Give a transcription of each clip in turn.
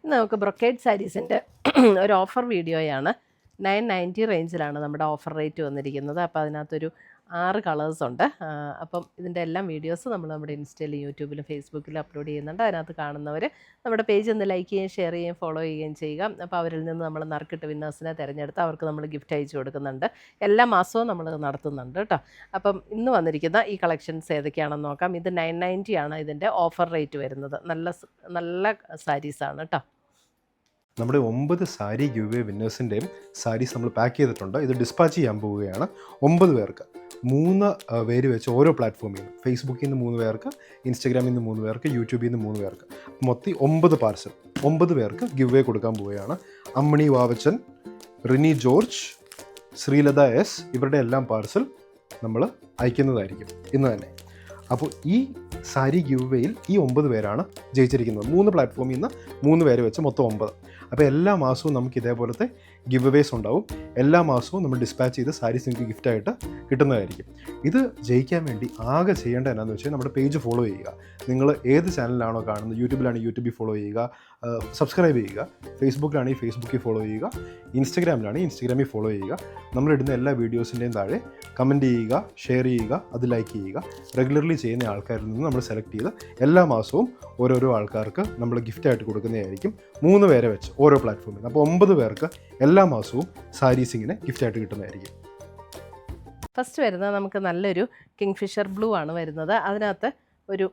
ഇന്ന് നമുക്ക് ബ്രൊക്കേഡ് സാരീസിൻ്റെ ഒരു ഓഫർ വീഡിയോയാണ്. 990 റേഞ്ചിലാണ് നമ്മുടെ ഓഫർ റേറ്റ് വന്നിരിക്കുന്നത്. അപ്പോൾ അതിനകത്തൊരു 6 കളേഴ്സ് ഉണ്ട്. അപ്പം ഇതിൻ്റെ എല്ലാം വീഡിയോസ് നമ്മൾ നമ്മുടെ ഇൻസ്റ്റയിലും യൂട്യൂബിലും ഫേസ്ബുക്കിലും അപ്ലോഡ് ചെയ്യുന്നുണ്ട്. അതിനകത്ത് കാണുന്നവർ നമ്മുടെ പേജ് ഒന്ന് ലൈക്ക് ചെയ്യുകയും ഷെയർ ചെയ്യുകയും ഫോളോ ചെയ്യുകയും ചെയ്യുക. അപ്പോൾ അവരിൽ നിന്ന് നമ്മൾ നറുക്കിട്ട് വിന്നേഴ്സിനെ തിരഞ്ഞെടുത്ത് അവർക്ക് നമ്മൾ ഗിഫ്റ്റ് അയച്ചു കൊടുക്കുന്നുണ്ട്. എല്ലാ മാസവും നമ്മൾ നടത്തുന്നുണ്ട് കേട്ടോ. അപ്പം ഇന്ന് വന്നിരിക്കുന്ന ഈ കളക്ഷൻസ് ഏതൊക്കെയാണെന്ന് നോക്കാം. ഇത് 990 ആണ് ഇതിൻ്റെ ഓഫർ റേറ്റ് വരുന്നത്. നല്ല സാരീസാണ് കേട്ടോ. നമ്മുടെ 9 സാരി ഗിവ് വിന്നേഴ്സിൻ്റെയും സാരീസ് നമ്മൾ പാക്ക് ചെയ്തിട്ടുണ്ട്. ഇത് ഡിസ്പാച്ച് ചെയ്യാൻ പോവുകയാണ്. 9 പേർക്ക് 3 പേര് വെച്ച് ഓരോ പ്ലാറ്റ്ഫോമിൽ നിന്ന്, ഫേസ്ബുക്കിൽ നിന്ന് 3 പേർക്ക്, ഇൻസ്റ്റഗ്രാമിൽ നിന്ന് 3 പേർക്ക്, യൂട്യൂബിൽ നിന്ന് 3 പേർക്ക്, മൊത്തം 9 പാർസൽ 9 പേർക്ക് ഗിവ് കൊടുക്കാൻ പോവുകയാണ്. അമ്മിണി വാവച്ചൻ, റിനി ജോർജ്, ശ്രീലത എസ് ഇവരുടെ എല്ലാം പാർസൽ നമ്മൾ അയക്കുന്നതായിരിക്കും ഇന്ന് തന്നെ. അപ്പോൾ ഈ സാരി ഗിവ് ഈ 9 പേരാണ് ജയിച്ചിരിക്കുന്നത്. 3 പ്ലാറ്റ്ഫോമിൽ നിന്ന് 3 പേര് വെച്ച് മൊത്തം 9. അപ്പോൾ എല്ലാ മാസവും നമുക്ക് ഇതേപോലത്തെ ഗിവ് അവേസ് ഉണ്ടാവും. എല്ലാ മാസവും നമ്മൾ ഡിസ്പാച്ച് ചെയ്ത് സാരീസ് നിങ്ങൾക്ക് ഗിഫ്റ്റായിട്ട് കിട്ടുന്നതായിരിക്കും. ഇത് ജയിക്കാൻ വേണ്ടി ആകെ ചെയ്യേണ്ടത് എന്താണെന്ന് വെച്ചാൽ നമ്മുടെ പേജ് ഫോളോ ചെയ്യുക. നിങ്ങൾ ഏത് ചാനലിലാണോ കാണുന്നത്, യൂട്യൂബിലാണെങ്കിൽ യൂട്യൂബിൽ ഫോളോ ചെയ്യുക, സബ്സ്ക്രൈബ് ചെയ്യുക. ഫേസ്ബുക്കിലാണെങ്കിൽ ഫേസ്ബുക്കിൽ ഫോളോ ചെയ്യുക, ഇൻസ്റ്റഗ്രാമിലാണെങ്കിൽ ഇൻസ്റ്റഗ്രാമിൽ ഫോളോ ചെയ്യുക. നമ്മളിടുന്ന എല്ലാ വീഡിയോസിൻ്റെയും താഴെ കമൻറ്റ് ചെയ്യുക, ഷെയർ ചെയ്യുക, അത് ലൈക്ക് ചെയ്യുക. റെഗുലർലി ചെയ്യുന്ന ആൾക്കാരിൽ നിന്ന് നമ്മൾ സെലക്ട് ചെയ്ത് എല്ലാ മാസവും ഓരോരോ ആൾക്കാർക്ക് നമ്മൾ ഗിഫ്റ്റായിട്ട് കൊടുക്കുന്നതായിരിക്കും. 3 പേരെ വെച്ച് ഓരോ പ്ലാറ്റ്ഫോമിൽ. അപ്പോൾ 9 പേർക്ക് എല്ലാ മാസവും സാരീസ് ഇങ്ങനെ ഗിഫ്റ്റായിട്ട് കിട്ടുന്നതായിരിക്കും. ഫസ്റ്റ് വരുന്നത് നമുക്ക് നല്ലൊരു കിങ്ഫിഷർ ബ്ലൂ ആണ് വരുന്നത്. അതിനകത്ത് ഒരു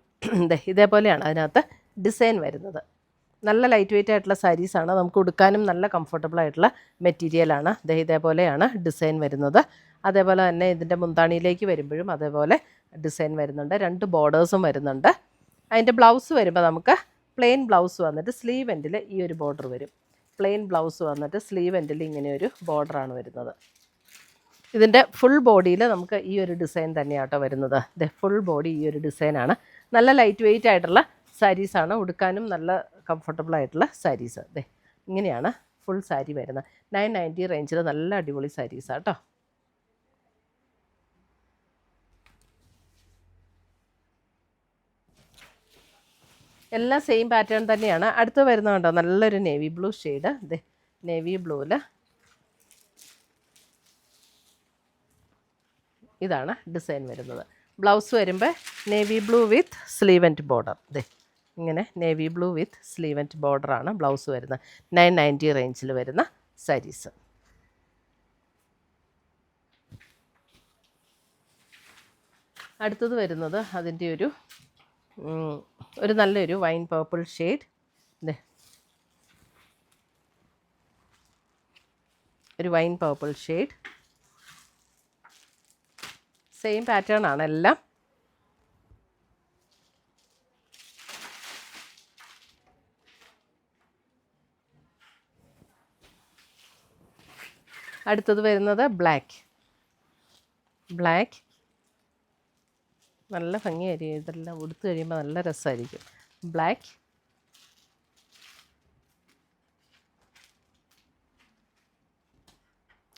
ഇതേപോലെയാണ് അതിനകത്ത് ഡിസൈൻ വരുന്നത്. നല്ല ലൈറ്റ് വെയ്റ്റ് ആയിട്ടുള്ള സാരീസാണ്. നമുക്ക് ഉടുക്കാനും നല്ല കംഫർട്ടബിൾ ആയിട്ടുള്ള മെറ്റീരിയലാണ്. ഇതേപോലെയാണ് ഡിസൈൻ വരുന്നത്. അതേപോലെ തന്നെ ഇതിൻ്റെ മുന്താണിയിലേക്ക് വരുമ്പോഴും അതേപോലെ ഡിസൈൻ വരുന്നുണ്ട്. 2 ബോർഡേഴ്സും വരുന്നുണ്ട്. അതിൻ്റെ ബ്ലൗസ് വരുമ്പോൾ നമുക്ക് പ്ലെയിൻ ബ്ലൗസ് വന്നിട്ട് സ്ലീവ് എൻഡിൽ ഈ ഒരു ബോർഡർ വരും. പ്ലെയിൻ ബ്ലൗസ് വന്നിട്ട് സ്ലീവ് എൻഡിൽ ഇങ്ങനെ ഒരു ബോർഡറാണ് വരുന്നത്. ഇതിൻ്റെ ഫുൾ ബോഡിയിൽ നമുക്ക് ഈ ഒരു ഡിസൈൻ തന്നെയാട്ടോ വരുന്നത്. ഫുൾ ബോഡി ഈ ഒരു ഡിസൈനാണ്. നല്ല ലൈറ്റ് വെയ്റ്റ് ആയിട്ടുള്ള സാരീസാണ്. ഉടുക്കാനും നല്ല കംഫർട്ടബിൾ ആയിട്ടുള്ള സാരീസ്. ഇങ്ങനെയാണ് ഫുൾ സാരി വരുന്നത്. 990 റേഞ്ചിൽ നല്ല അടിപൊളി സാരീസാണ് കേട്ടോ. എല്ലാം സെയിം പാറ്റേൺ തന്നെയാണ്. അടുത്ത് വരുന്നതുണ്ടോ നല്ലൊരു നേവി ബ്ലൂ ഷെയ്ഡ്. നേവി ബ്ലൂവിൽ ഇതാണ് ഡിസൈൻ വരുന്നത്. ബ്ലൗസ് വരുമ്പോൾ navy blue with sleeve and border. ഇങ്ങനെ navy blue with sleeve and ബോർഡറാണ് ബ്ലൗസ് വരുന്നത്. 990 റേഞ്ചിൽ വരുന്ന സാരീസ്. അടുത്തത് വരുന്നത് അതിൻ്റെ ഒരു നല്ലൊരു വൈൻ പർപ്പിൾ ഷെയ്ഡ്. ഒരു wine purple shade. Same pattern ആണ് എല്ലാം. അടുത്തത് വരുന്നത് ബ്ലാക്ക്. നല്ല ഭംഗിയായിരിക്കും. ഇതെല്ലാം ഉടുത്ത് കഴിയുമ്പോൾ നല്ല രസമായിരിക്കും. ബ്ലാക്ക്,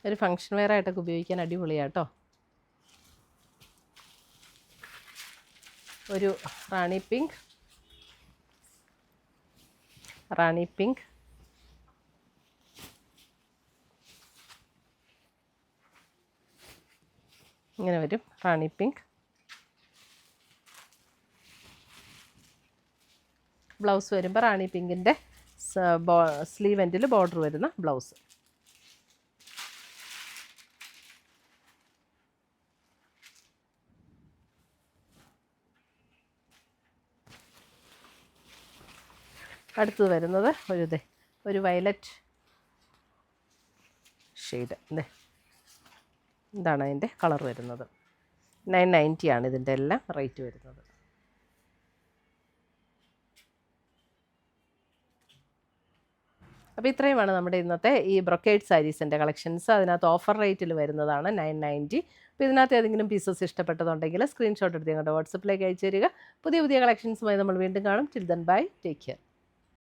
ഒരു ഫങ്ഷൻ വെയർ ആയിട്ടൊക്കെ ഉപയോഗിക്കാൻ അടിപൊളിയാട്ടോ. ഒരു റാണി പിങ്ക്, ഇങ്ങനെ വരും റാണി പിങ്ക്. ബ്ലൗസ് വരുമ്പോൾ റാണി പിങ്കിൻ്റെ സ്ലീവ് എൻഡിൽ ബോർഡർ വരുന്ന ബ്ലൗസ്. അടുത്തത് വരുന്നത് ഒരു വയലറ്റ് ഷെയ്ഡ്. ഇതാണ് അതിൻ്റെ കളർ വരുന്നത്. 990 ആണ് ഇതിൻ്റെ എല്ലാം റേറ്റ് വരുന്നത്. അപ്പോൾ ഇത്രയുമാണ് നമ്മുടെ ഇന്നത്തെ ഈ ബ്രൊക്കേഡ് സാരീസിൻ്റെ കളക്ഷൻസ്. അതിനകത്ത് ഓഫർ റേറ്റിൽ വരുന്നതാണ് 990. അപ്പോൾ ഇതിനകത്ത് ഏതെങ്കിലും പീസസ് ഇഷ്ടപ്പെട്ടതുണ്ടെങ്കിൽ സ്ക്രീൻഷോട്ട് എടുത്ത് ഞങ്ങളുടെ വാട്സപ്പിലേക്ക് അയച്ചു തരിക. പുതിയ കളക്ഷൻസുമായി നമ്മൾ വീണ്ടും കാണും. Till then bye, take care.